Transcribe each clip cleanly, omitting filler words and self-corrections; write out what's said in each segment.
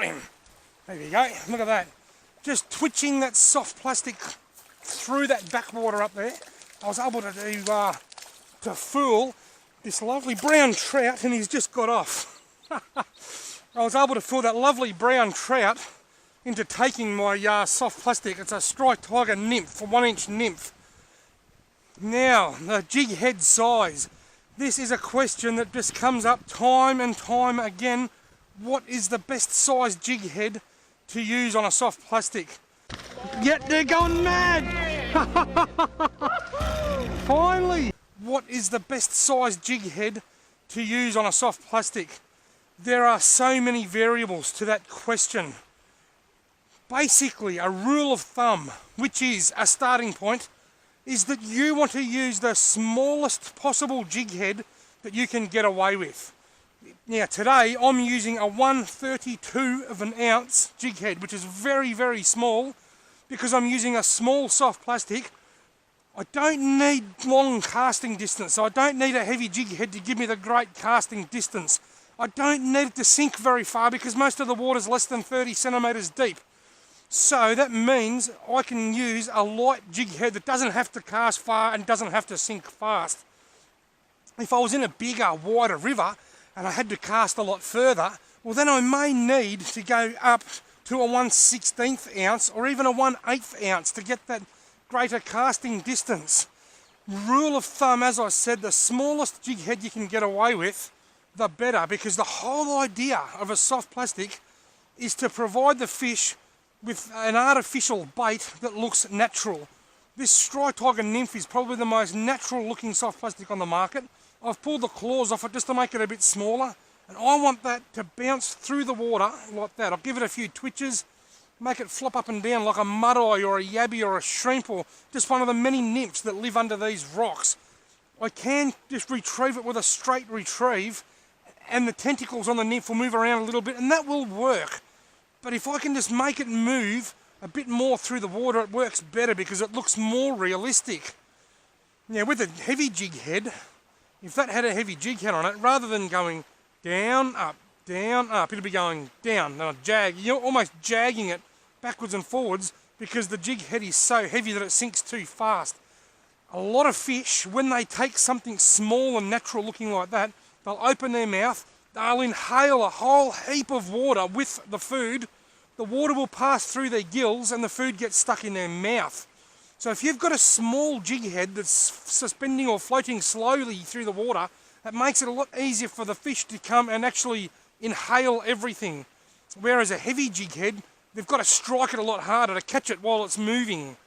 him. There you go, look at that. Just twitching that soft plastic through that backwater up there. I was able to fool this lovely brown trout, and he's just got off. I was able to fool that lovely brown trout into taking my soft plastic. It's a striped tiger nymph, a 1 inch nymph. Now, the jig head size. This is a question that just comes up time and time again. What is the best size jig head to use on a soft plastic? Yet they're going mad! Finally! What is the best size jig head to use on a soft plastic? There are so many variables to that question. Basically, a rule of thumb, which is a starting point, is that you want to use the smallest possible jig head that you can get away with. Now today I'm using a 1/32 of an ounce jig head, which is very, very small because I'm using a small soft plastic. I don't need long casting distance, so I don't need a heavy jig head to give me the great casting distance. I don't need it to sink very far because most of the water's less than 30 centimetres deep. So that means I can use a light jig head that doesn't have to cast far and doesn't have to sink fast. If I was in a bigger, wider river and I had to cast a lot further, well then I may need to go up to a 1/16 ounce or even a 1/8 ounce to get that greater casting distance. Rule of thumb, as I said, the smallest jig head you can get away with, the better, because the whole idea of a soft plastic is to provide the fish with an artificial bait that looks natural. This striped tiger nymph is probably the most natural looking soft plastic on the market. I've pulled the claws off it just to make it a bit smaller, and I want that to bounce through the water like that. I'll give it a few twitches, make it flop up and down like a mud-eye or a yabby or a shrimp or just one of the many nymphs that live under these rocks. I can just retrieve it with a straight retrieve, and the tentacles on the nymph will move around a little bit, and that will work. But if I can just make it move a bit more through the water, it works better because it looks more realistic. Now with a heavy jig head, if that had a heavy jig head on it, rather than going down, up, it'll be going down, then a jag. You're almost jagging it backwards and forwards because the jig head is so heavy that it sinks too fast. A lot of fish, when they take something small and natural looking like that, they'll open their mouth, they'll inhale a whole heap of water with the food. The water will pass through their gills and the food gets stuck in their mouth. So if you've got a small jig head that's suspending or floating slowly through the water, that makes it a lot easier for the fish to come and actually inhale everything. Whereas a heavy jig head, they've got to strike it a lot harder to catch it while it's moving.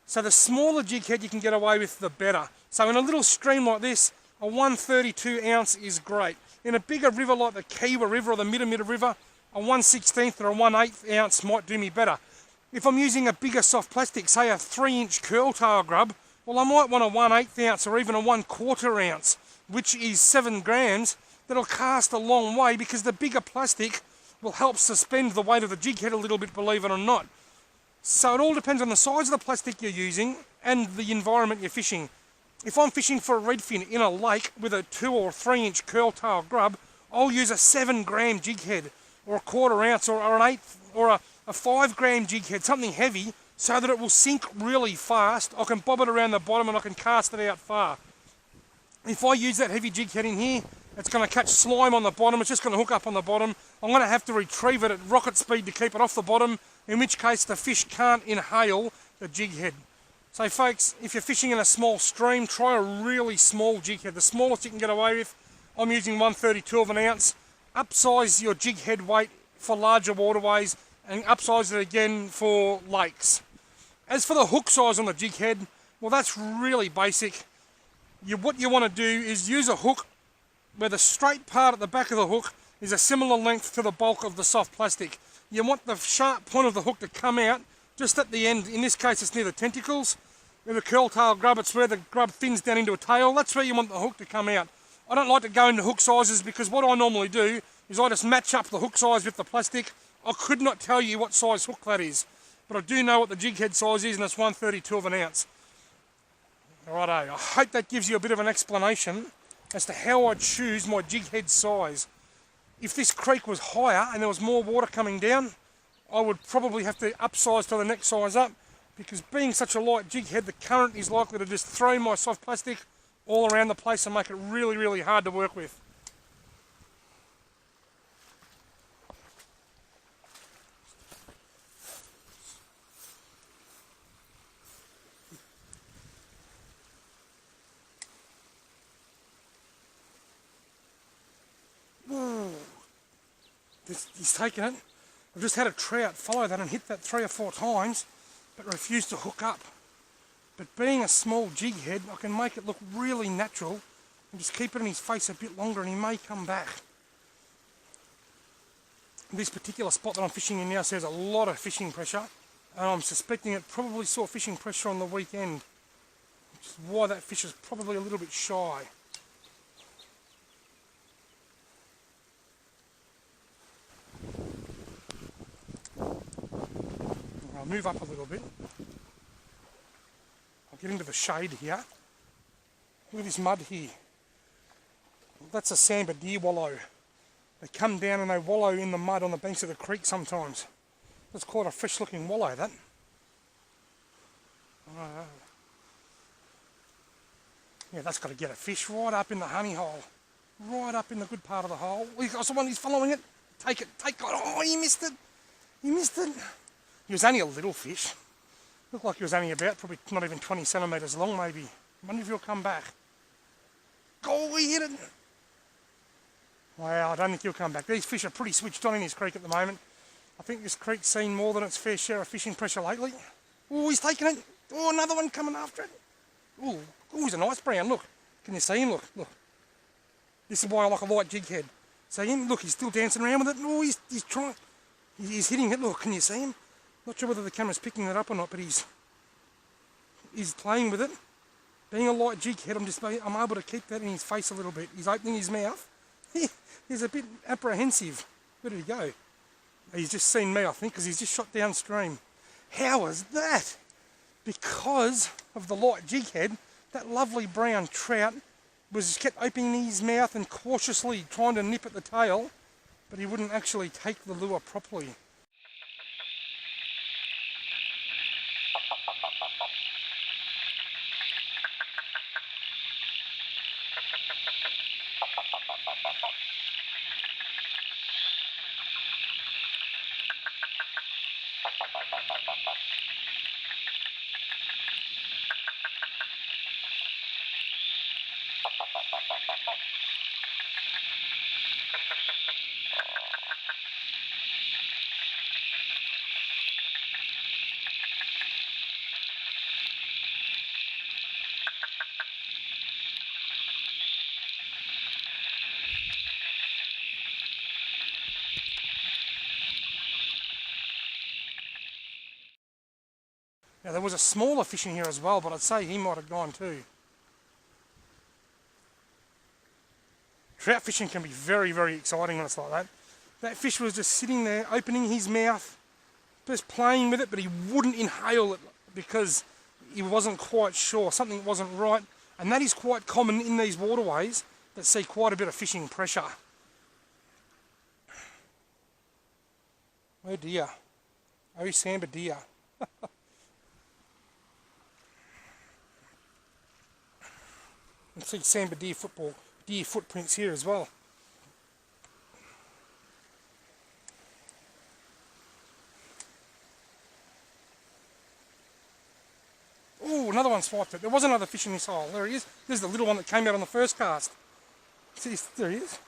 So the smaller jig head you can get away with, the better. So in a little stream like this, a 1/32 ounce is great. In a bigger river like the Kiwa River or the Midamita River, a 1/16 or a 1/8 ounce might do me better. If I'm using a bigger soft plastic, say a 3-inch curltail grub, well I might want a 1/8 ounce or even a 1/4 ounce, which is 7 grams, that'll cast a long way because the bigger plastic will help suspend the weight of the jig head a little bit, believe it or not. So it all depends on the size of the plastic you're using and the environment you're fishing. If I'm fishing for a redfin in a lake with a 2 or 3-inch curltail grub, I'll use a 7-gram jig head or a 1/4 ounce or an 1/8 or a 5-gram jig head, something heavy, so that it will sink really fast. I can bob it around the bottom and I can cast it out far. If I use that heavy jig head in here, it's going to catch slime on the bottom, it's just going to hook up on the bottom. I'm going to have to retrieve it at rocket speed to keep it off the bottom, in which case the fish can't inhale the jig head. So folks, if you're fishing in a small stream, try a really small jig head. The smallest you can get away with, I'm using 1/32 of an ounce. Upsize your jig head weight for larger waterways and upsize it again for lakes. As for the hook size on the jig head, well that's really basic. What you want to do is use a hook where the straight part at the back of the hook is a similar length to the bulk of the soft plastic. You want the sharp point of the hook to come out just at the end. In this case it's near the tentacles. With a curltail grub, it's where the grub thins down into a tail. That's where you want the hook to come out. I don't like to go into hook sizes because what I normally do is I just match up the hook size with the plastic. I could not tell you what size hook that is, but I do know what the jig head size is, and it's 1/32 of an ounce. Righto, I hope that gives you a bit of an explanation as to how I choose my jig head size. If this creek was higher and there was more water coming down, I would probably have to upsize to the next size up, because being such a light jig head, the current is likely to just throw my soft plastic all around the place and make it really, really hard to work with. Ooh. He's taken it. I've just had a trout follow that and hit that 3 or 4 times, but refused to hook up. But being a small jig head, I can make it look really natural and just keep it in his face a bit longer and he may come back. This particular spot that I'm fishing in now says a lot of fishing pressure, and I'm suspecting it probably saw fishing pressure on the weekend, which is why that fish is probably a little bit shy. I'll move up a little bit. I'll get into the shade here. Look at this mud here. That's a samba deer wallow. They come down and they wallow in the mud on the banks of the creek sometimes. That's quite a fresh looking wallow, that. Yeah, that's got to get a fish right up in the honey hole. Right up in the good part of the hole. That's the one he's following it. Take it, take it. Oh, he missed it. He missed it. He was only a little fish. Looked like he was only about, probably not even 20 centimetres long maybe. I wonder if he'll come back. Oh, he hit it. Wow, I don't think he'll come back. These fish are pretty switched on in this creek at the moment. I think this creek's seen more than its fair share of fishing pressure lately. Oh, he's taking it. Oh, another one coming after it. Oh, he's a nice brown, look. Can you see him? Look, look. This is why I like a light jig head. See him? Look, he's still dancing around with it. Oh, he's trying. He's hitting it. Look, can you see him? Not sure whether the camera's picking that up or not, but he's playing with it. Being a light jig head, I'm able to keep that in his face a little bit. He's opening his mouth. He's a bit apprehensive. Where did he go? He's just seen me, I think, because he's just shot downstream. How was that? Because of the light jig head, that lovely brown trout was kept opening his mouth and cautiously trying to nip at the tail, but he wouldn't actually take the lure properly. Now there was a smaller fish in here as well, but I'd say he might have gone too. Trout fishing can be very, very exciting when it's like that. That fish was just sitting there, opening his mouth, just playing with it, but he wouldn't inhale it because he wasn't quite sure, something wasn't right. And that is quite common in these waterways that see quite a bit of fishing pressure. Oh dear. Oh, samba deer. You can see samba deer footprints here as well. Oh, another one swiped it. There was another fish in this hole. There he is. There's the little one that came out on the first cast. See, there he is.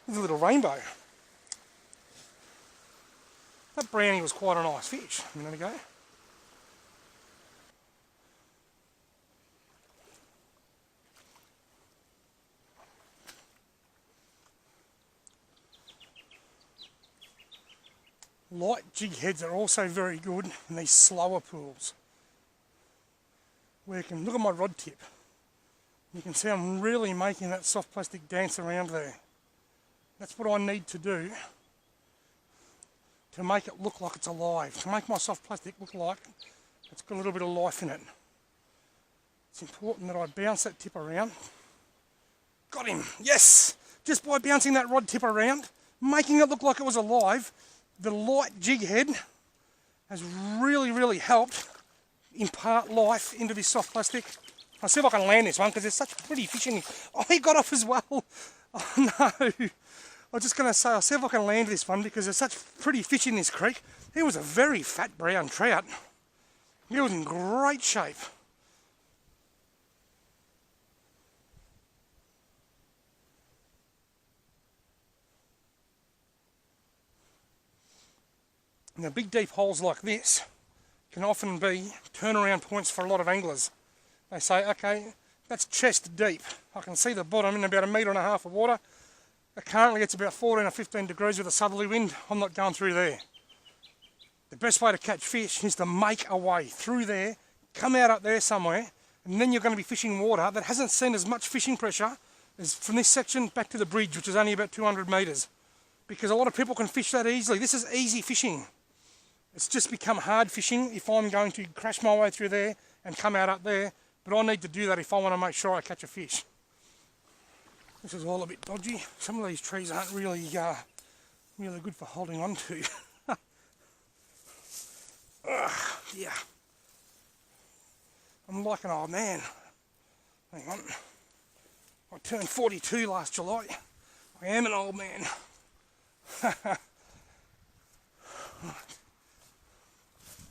There's a little rainbow. That brownie was quite a nice fish a minute ago. Light jig heads are also very good in these slower pools, where you can look at my rod tip. You can see I'm really making that soft plastic dance around there. That's what I need to do to make it look like it's alive, to make my soft plastic look like it's got a little bit of life in it. It's important that I bounce that tip around. Got him, yes! Just by bouncing that rod tip around, making it look like it was alive. The light jig head has really helped impart life into this soft plastic. I'll see if I can land this one because there's such pretty fish in it. Oh, he got off as well. Oh no. I was just going to say, I'll see if I can land this one because there's such pretty fish in this creek. He was a very fat brown trout. He was in great shape. Now, big deep holes like this can often be turnaround points for a lot of anglers. They say, okay, that's chest deep. I can see the bottom in about 1.5 metres of water. Currently it's about 14 or 15 degrees with a southerly wind. I'm not going through there. The best way to catch fish is to make a way through there, come out up there somewhere, and then you're going to be fishing water that hasn't seen as much fishing pressure as from this section back to the bridge, which is only about 200 metres. Because a lot of people can fish that easily. This is easy fishing. It's just become hard fishing if I'm going to crash my way through there and come out up there. But I need to do that if I want to make sure I catch a fish. This is all a bit dodgy. Some of these trees aren't really good for holding on to. Yeah. I'm like an old man. Hang on. I turned 42 last July. I am an old man.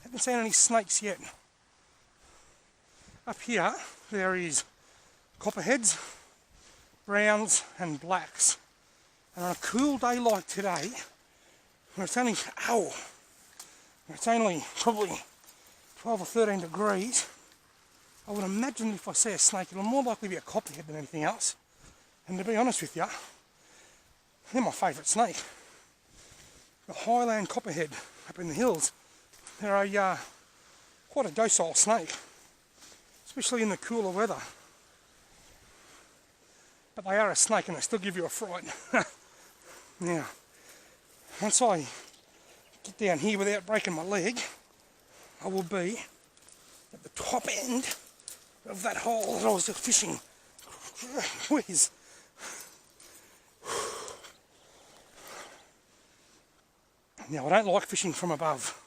Haven't seen any snakes yet. Up here, there is copperheads, browns and blacks. And on a cool day like today, when it's only, it's only probably 12 or 13 degrees, I would imagine if I see a snake, it'll more likely be a copperhead than anything else. And to be honest with you, they're my favourite snake. The Highland copperhead up in the hills. They're quite a docile snake, especially in the cooler weather. But they are a snake and they still give you a fright. Now, once I get down here without breaking my leg, I will be at the top end of that hole that I was just fishing. Whiz. Now, I don't like fishing from above,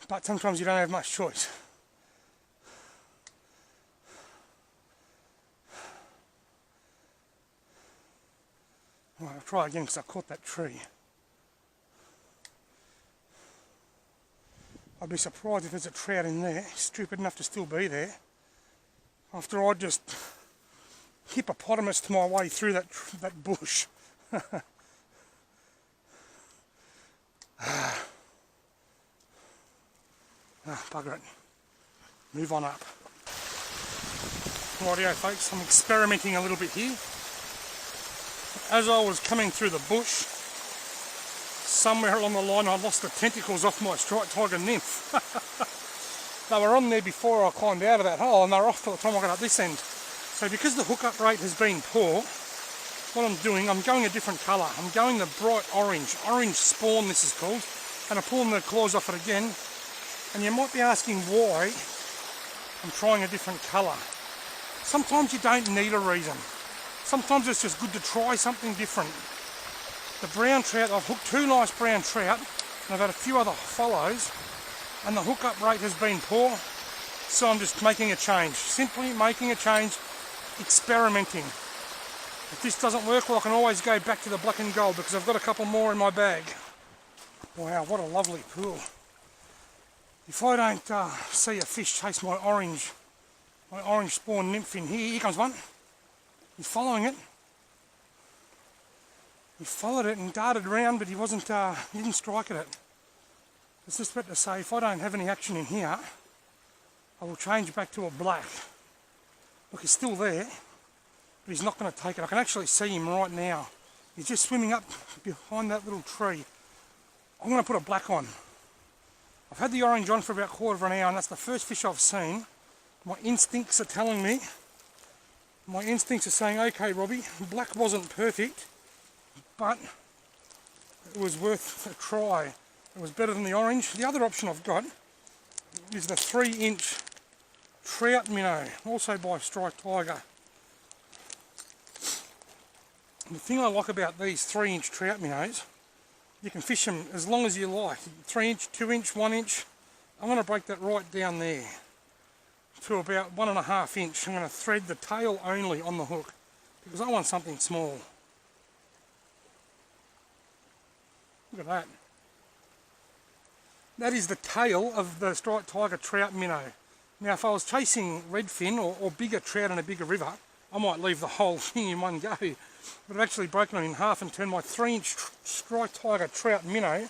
but sometimes you don't have much choice. Well, I'll try again because I caught that tree. I'd be surprised if there's a trout in there, stupid enough to still be there, after I just hippopotamus to my way through that bush. Bugger it. Move on up. Rightio folks, I'm experimenting a little bit here. As I was coming through the bush, somewhere along the line I lost the tentacles off my striped tiger nymph. They were on there before I climbed out of that hole and they were off by the time I got up this end. So because the hookup rate has been poor, what I'm doing, I'm going a different colour. I'm going the bright orange spawn this is called, and I'm pulling the claws off it again. And you might be asking why I'm trying a different colour. Sometimes you don't need a reason. Sometimes it's just good to try something different. The brown trout, I've hooked 2 nice brown trout, and I've had a few other follows, and the hookup rate has been poor, so I'm just making a change. Simply making a change, experimenting. If this doesn't work, well, I can always go back to the black and gold because I've got a couple more in my bag. Wow, what a lovely pool. If I don't see a fish chase my orange spawn nymph in here comes one. He's following it. He followed it and darted around, but he didn't strike at it. I was just about to say, if I don't have any action in here, I will change back to a black. Look, he's still there, but he's not going to take it. I can actually see him right now. He's just swimming up behind that little tree. I'm going to put a black on. I've had the orange on for about a quarter of an hour, and that's the first fish I've seen. My instincts are telling me, my instincts are saying, okay Robbie, black wasn't perfect, but it was worth a try. It was better than the orange. The other option I've got is the 3-inch trout minnow, also by Striped Tiger. The thing I like about these 3-inch trout minnows, you can fish them as long as you like. 3-inch, 2-inch, 1-inch. I'm going to break that right down there to about 1.5 inch. I'm going to thread the tail only on the hook because I want something small. Look at that. That is the tail of the striped tiger trout minnow. Now if I was chasing redfin or bigger trout in a bigger river, I might leave the whole thing in one go. But I've actually broken it in half and turned my 3-inch striped tiger trout minnow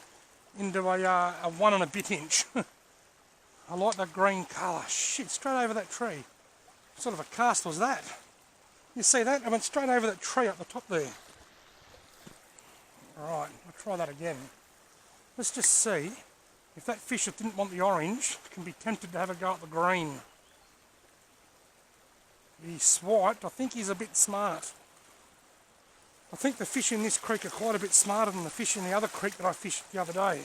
into a 1 and a bit inch. I like that green colour. Shit, straight over that tree. What sort of a cast was that? You see that? I went straight over that tree up the top there. Alright, I'll try that again. Let's just see if that fish that didn't want the orange can be tempted to have a go at the green. He swiped. I think he's a bit smart. I think the fish in this creek are quite a bit smarter than the fish in the other creek that I fished the other day.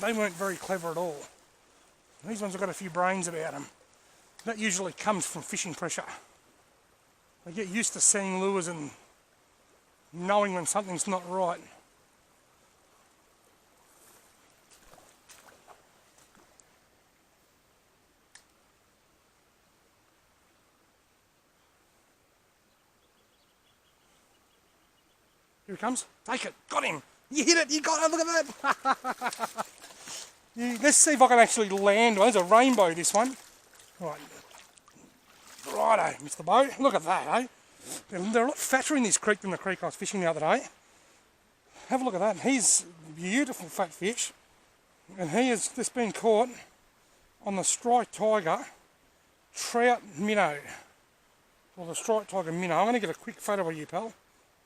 They weren't very clever at all. These ones have got a few brains about them. That usually comes from fishing pressure. They get used to seeing lures and knowing when something's not right. Here he comes. Take it. Got him. You hit it. You got it. Look at that. Let's see if I can actually land one. There's a rainbow, this one. Right. Righto, Mr. Bow. Look at that, eh? They're a lot fatter in this creek than the creek I was fishing the other day. Have a look at that. He's a beautiful fat fish. And he has just been caught on the striped tiger trout minnow. Or the striped tiger minnow. I'm going to get a quick photo of you, pal.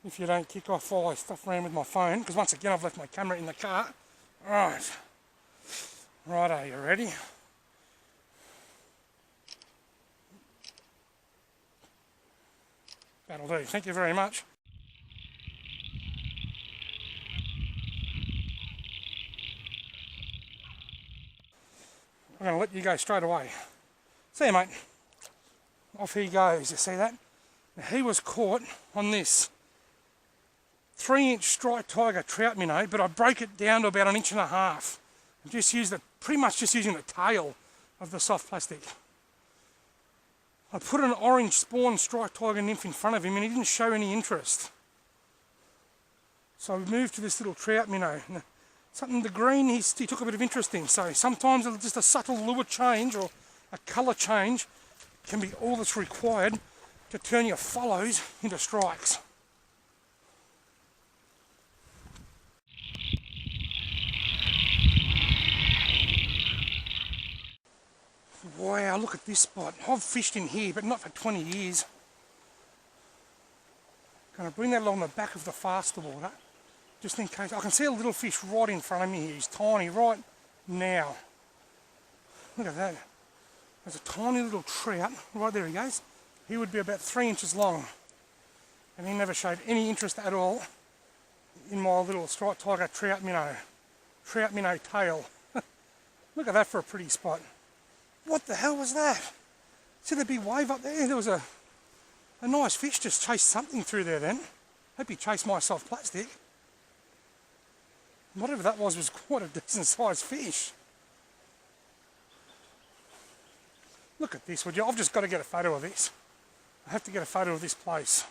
If you don't kick off while I stuff around with my phone. Because once again, I've left my camera in the car. Alright. Righto, you ready? That'll do. Thank you very much. I'm going to let you go straight away. See you, mate. Off he goes. You see that? Now, he was caught on this 3-inch striped tiger trout minnow, but I broke it down to about 1.5 inches. I just used pretty much just using the tail of the soft plastic. I put an orange spawn striped tiger nymph in front of him and he didn't show any interest. So we moved to this little trout minnow. Something the green he took a bit of interest in. So sometimes just a subtle lure change or a colour change can be all that's required to turn your follows into strikes. Wow, look at this spot. I've fished in here, but not for 20 years. Going to bring that along the back of the faster water, just in case. I can see a little fish right in front of me here. He's tiny right now. Look at that. There's a tiny little trout. Right there he goes. He would be about 3 inches long. And he never showed any interest at all in my little striped tiger trout minnow tail. Look at that for a pretty spot. What the hell was that? See the big wave up there? There was a nice fish just chased something through there then. Hope he chased my soft plastic. Whatever that was quite a decent sized fish. Look at this, would you? I've just got to get a photo of this. I have to get a photo of this place.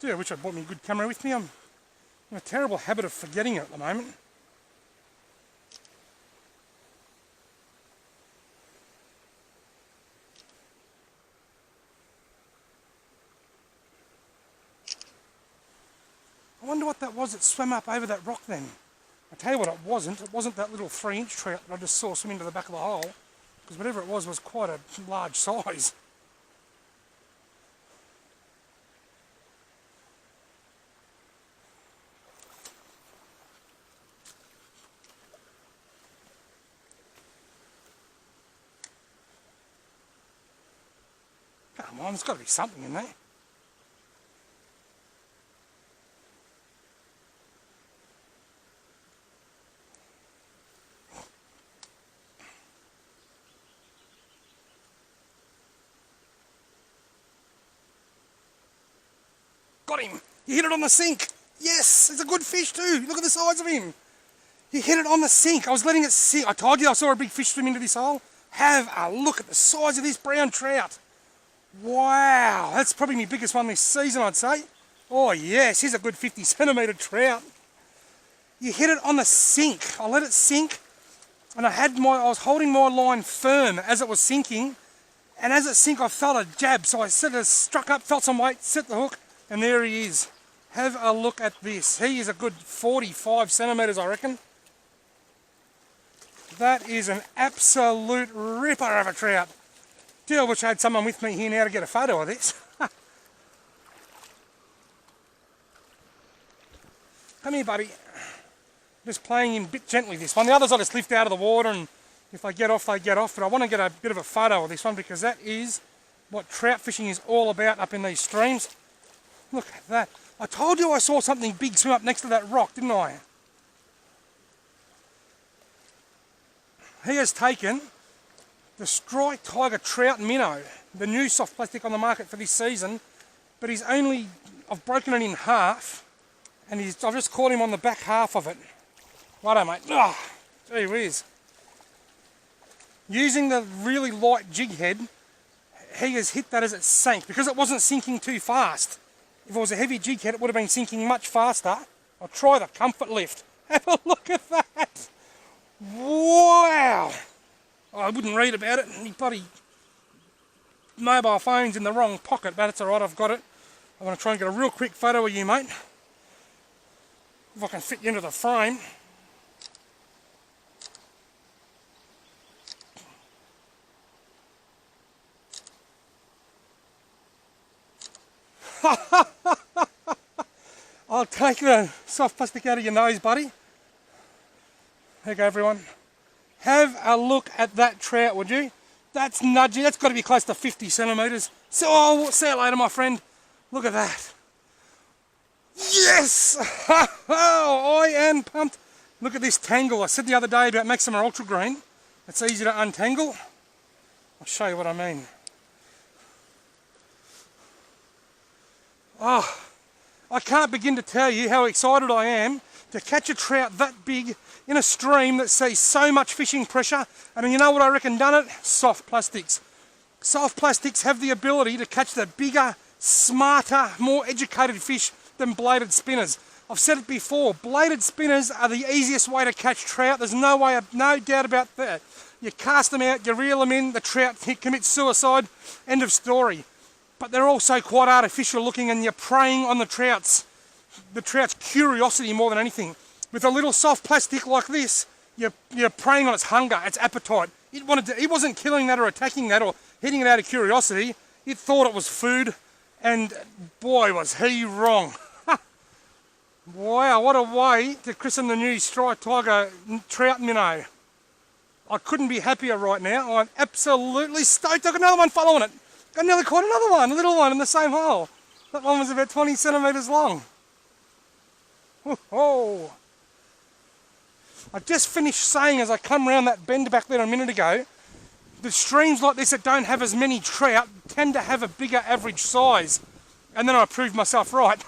Gee, I wish I'd brought me a good camera with me. I'm in a terrible habit of forgetting it at the moment. I wonder what that was that swam up over that rock then. I tell you what it wasn't that little 3-inch trout that I just saw swim into the back of the hole, because whatever it was quite a large size. Come on, there's got to be something in there. Got him! You hit it on the sink. Yes, it's a good fish too. Look at the size of him. You hit it on the sink. I was letting it sink. I told you I saw a big fish swim into this hole. Have a look at the size of this brown trout. Wow, that's probably my biggest one this season, I'd say. Oh yes, here's a good 50 centimetre trout. You hit it on the sink. I let it sink, and I was holding my line firm as it was sinking, and as it sank I felt a jab, so I struck up, felt some weight, set the hook, and there he is. Have a look at this. He is a good 45 centimetres, I reckon. That is an absolute ripper of a trout. Gee, I wish I had someone with me here now to get a photo of this. Come here, buddy. Just playing him a bit gently, this one. The others I just lift out of the water, and if they get off, they get off. But I want to get a bit of a photo of this one because that is what trout fishing is all about up in these streams. Look at that. I told you I saw something big swim up next to that rock, didn't I? He has taken the Strike Tiger Trout Minnow, the new soft plastic on the market for this season, but I've broken it in half, and I've just caught him on the back half of it. Righto, mate. Oh, gee whiz. Using the really light jig head, he has hit that as it sank, because it wasn't sinking too fast. If it was a heavy jig head, it would have been sinking much faster. I'll try the comfort lift. Have a look at that. Wow. I wouldn't read about it. My bloody mobile phone's in the wrong pocket, but it's alright, I've got it. I'm going to try and get a real quick photo of you, mate. If I can fit you into the frame. I'll take the soft plastic out of your nose, buddy. There you go, everyone. Have a look at that trout, would you? That's nudgy. That's got to be close to 50 centimetres. So I'll see you later, my friend. Look at that. Yes! Oh, I am pumped. Look at this tangle. I said the other day about Maxima Ultra Green. It's easy to untangle. I'll show you what I mean. Oh, I can't begin to tell you how excited I am to catch a trout that big in a stream that sees so much fishing pressure. And you know what I reckon done it? Soft plastics. Soft plastics have the ability to catch the bigger, smarter, more educated fish than bladed spinners. I've said it before, bladed spinners are the easiest way to catch trout. There's no doubt about that. You cast them out, you reel them in, the trout commits suicide, end of story. But they're also quite artificial looking, and you're preying on the trout's curiosity more than anything. With a little soft plastic like this, you're preying on its hunger, its appetite. It wasn't killing that or attacking that or hitting it out of curiosity. It thought it was food, and boy was he wrong. Wow, what a way to christen the new Strike Tiger Trout Minnow. I couldn't be happier right now. I'm absolutely stoked. I've got another one following it. I nearly caught another one, a little one in the same hole. That one was about 20 centimetres long. Oh! I just finished saying as I come round that bend back there a minute ago, the streams like this that don't have as many trout tend to have a bigger average size. And then I proved myself right.